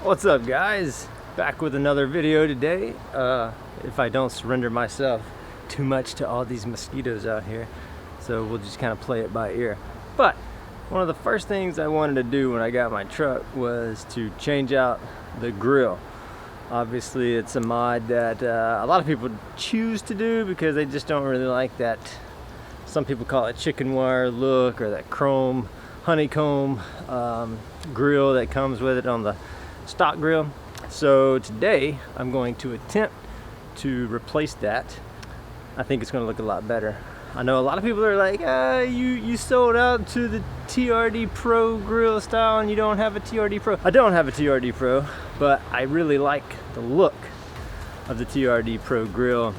What's up, guys? Back with another video today. If I don't surrender myself too much to all these mosquitoes out here, so we'll just kind of play it by ear. But one of the first things I wanted to do when I got my truck was to change out the grill. Obviously it's a mod that a lot of people choose to do because they just don't really like that, some people call it chicken wire look, or that chrome honeycomb grill that comes with it on the stock grill. So today I'm going to attempt to replace that. I think it's going to look a lot better. I know a lot of people are like, you sold out to the TRD Pro Grill style and you don't have a TRD Pro. I don't have a TRD Pro, but I really like the look of the TRD Pro Grill,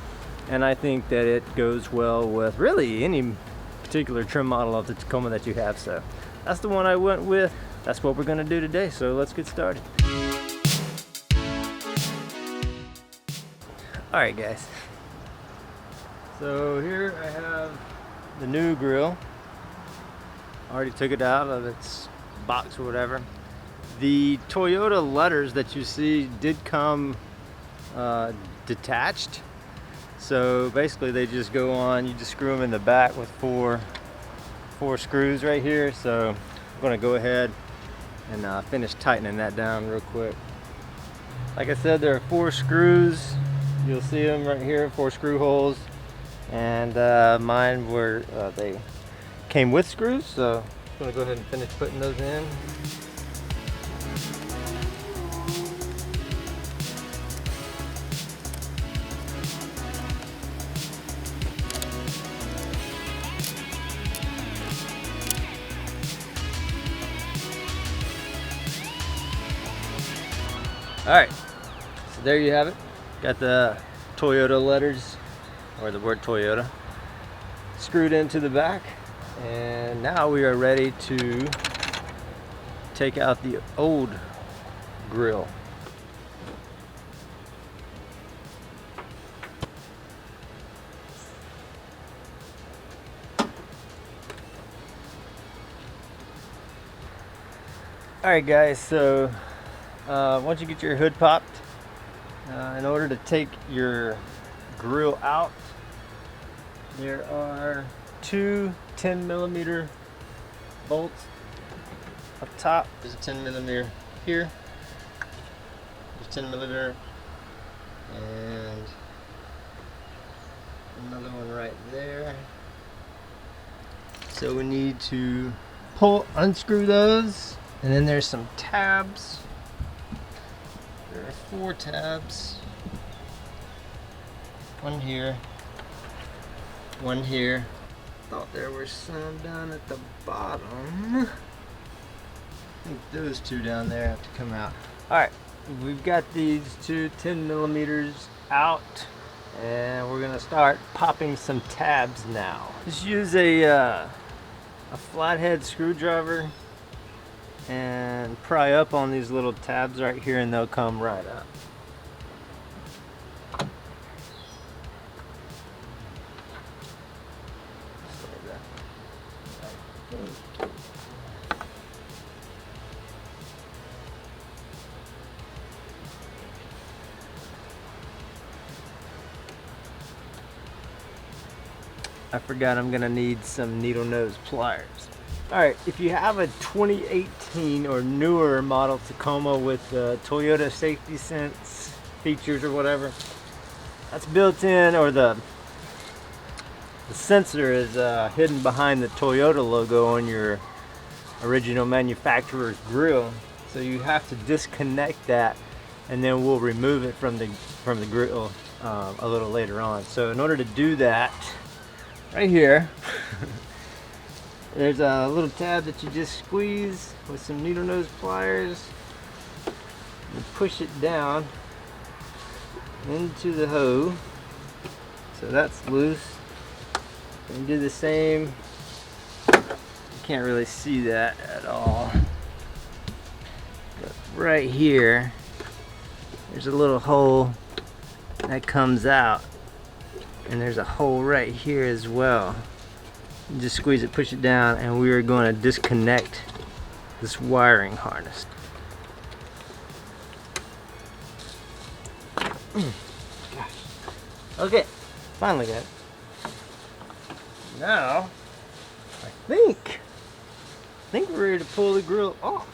and I think that it goes well with really any particular trim model of the Tacoma that you have. So that's the one I went with. That's what we're going to do today, so let's get started. Alright guys, so here I have the new grill. I already took it out of its box or whatever. The Toyota letters that you see did come detached, so basically they just go on, you just screw them in the back with four screws right here. So I'm going to go ahead and finish tightening that down real quick. Like I said, there are 4 screws. You'll see them right here, 4 screw holes, and mine were they came with screws, so I'm going to go ahead and finish putting those in. Alright, so there you have it. Got the Toyota letters, or the word Toyota, screwed into the back, and now we are ready to take out the old grill. Alright guys, so once you get your hood popped, in order to take your grill out, there are 2 10mm bolts up top. There's a 10mm here, there's 10mm, and another one right there. So we need to unscrew those, and then there's some tabs. There are 4 tabs, one here, one here. Thought there were some down at the bottom. I think those 2 down there have to come out. Alright, we've got these 2 10mm out, and we're gonna start popping some tabs now. Just use a flathead screwdriver and pry up on these little tabs right here, and they'll come right up. I forgot I'm gonna need some needle nose pliers. Alright, if you have a 2018 or newer model Tacoma with Toyota safety sense features or whatever, that's built in, or the sensor is hidden behind the Toyota logo on your original manufacturer's grill. So you have to disconnect that, and then we'll remove it from the grill a little later on. So in order to do that, right here there's a little tab that you just squeeze with some needle nose pliers and push it down into the hoe. So that's loose. And do the same. You can't really see that at all, but right here there's a little hole that comes out, and there's a hole right here as well. You just squeeze it, push it down, and we are going to disconnect this wiring harness. Gosh. Okay, finally got it. Now, I think we're ready to pull the grill off.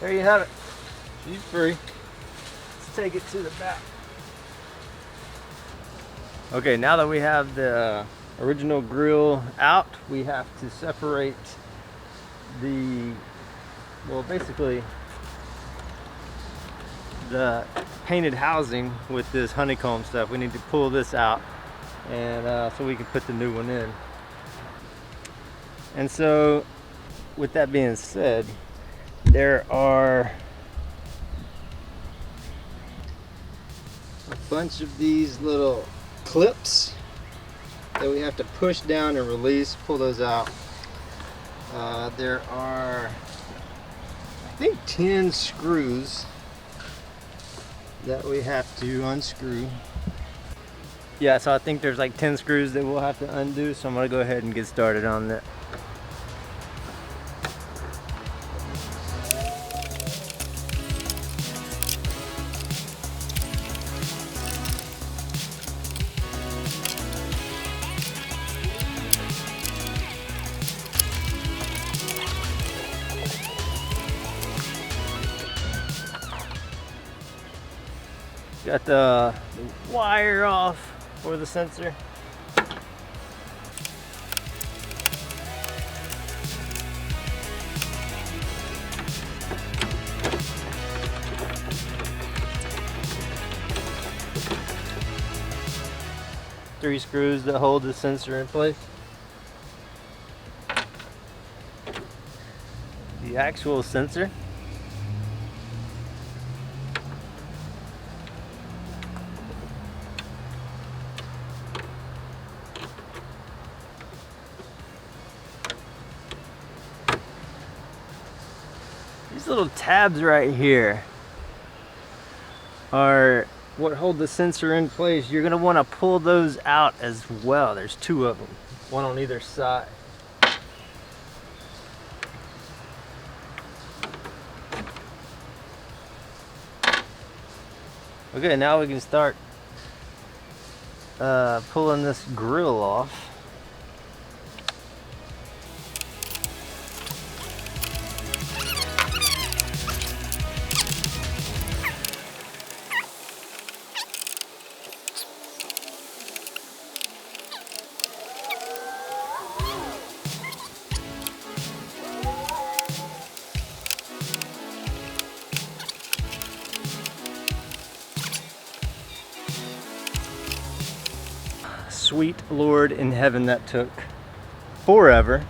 There you have it. She's free. Let's take it to the back. Okay, now that we have the original grill out, we have to separate basically the painted housing with this honeycomb stuff. We need to pull this out, and so we can put the new one in. And so, with that being said, there are a bunch of these little clips that we have to push down and release, pull those out. There are, I think, 10 screws that we have to unscrew. Yeah, so I think there's like 10 screws that we'll have to undo, so I'm gonna go ahead and get started on that. Got the wire off for the sensor. Three screws that hold the sensor in place. The actual sensor. These little tabs right here are what hold the sensor in place. You're gonna want to pull those out as well. There's two of them, one on either side. Okay, now we can start pulling this grill off. Sweet Lord in heaven, that took forever,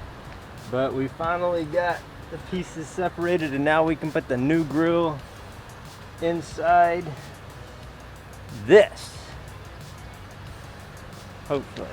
but we finally got the pieces separated, and now we can put the new grill inside this, hopefully.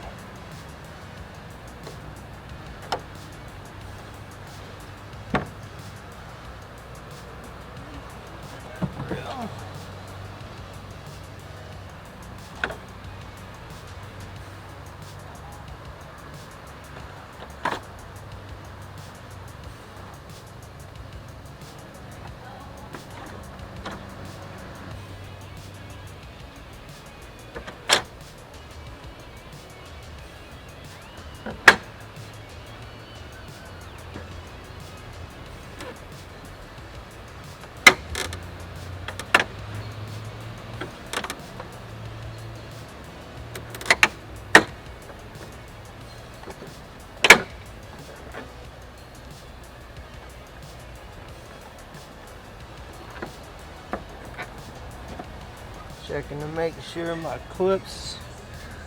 Checking to make sure my clips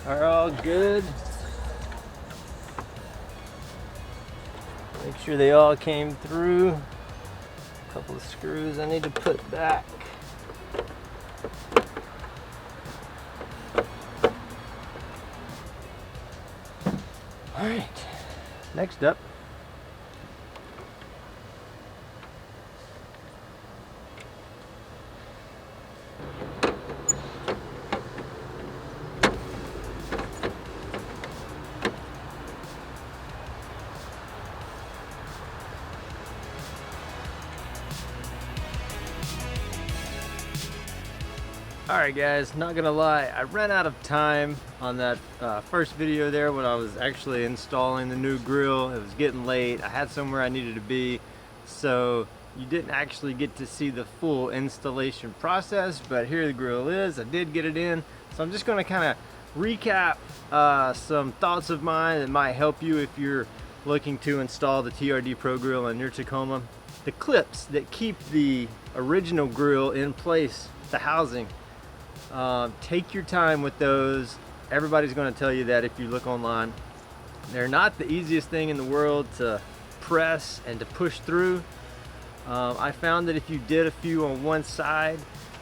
are all good. Make sure they all came through. A couple of screws I need to put back. All right, next up, Alright guys, not gonna lie, I ran out of time on that first video there when I was actually installing the new grill. It was getting late, I had somewhere I needed to be, so you didn't actually get to see the full installation process, but here the grill is. I did get it in, so I'm just gonna kind of recap some thoughts of mine that might help you if you're looking to install the TRD Pro Grill in your Tacoma. The clips that keep the original grill in place, the housing, take your time with those. Everybody's going to tell you that if you look online. They're not the easiest thing in the world to press and to push through. I found that if you did a few on one side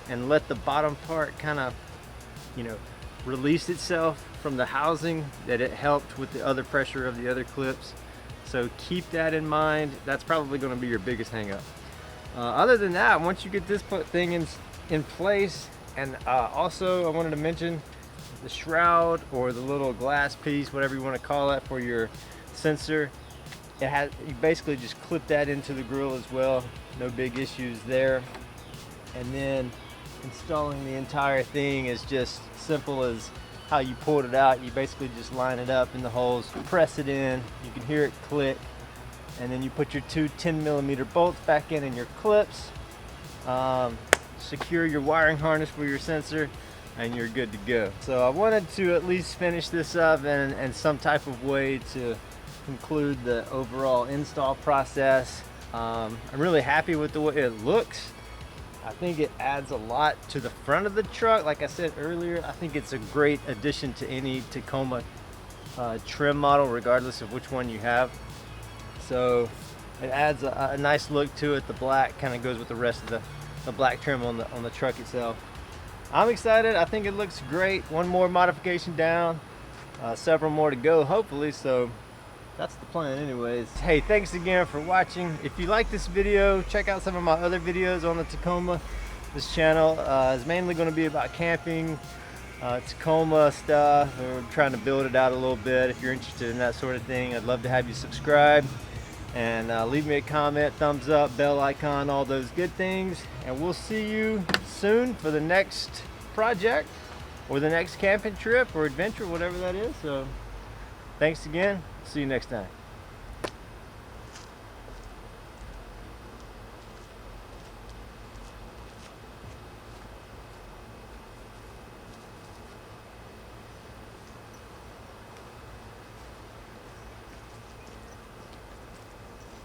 and let the bottom part kind of, release itself from the housing, that it helped with the other pressure of the other clips. So keep that in mind. That's probably going to be your biggest hang up. Other than that, once you get this thing in place, and also I wanted to mention the shroud or the little glass piece, whatever you want to call it, for your sensor. You basically just clip that into the grill as well. No big issues there. And then installing the entire thing is just simple as how you pulled it out. You basically just line it up in the holes, press it in, you can hear it click, and then you put your two 10mm bolts back in your clips, secure your wiring harness for your sensor, and you're good to go. So I wanted to at least finish this up in some type of way to conclude the overall install process. I'm really happy with the way it looks. I think it adds a lot to the front of the truck. Like I said earlier, I think it's a great addition to any Tacoma trim model, regardless of which one you have. So it adds a nice look to it. The black kind of goes with the rest of the black trim on the truck itself. I'm excited. I think it looks great. One more modification down, several more to go hopefully, so that's the plan anyways. Hey, thanks again for watching. If you like this video, check out some of my other videos on the Tacoma. This channel is mainly going to be about camping, Tacoma stuff. We're trying to build it out a little bit. If you're interested in that sort of thing, I'd love to have you subscribe and leave me a comment, thumbs up, bell icon, all those good things. And we'll see you soon for the next project or the next camping trip or adventure, whatever that is. So thanks again. See you next time.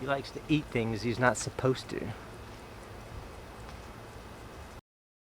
He likes to eat things he's not supposed to.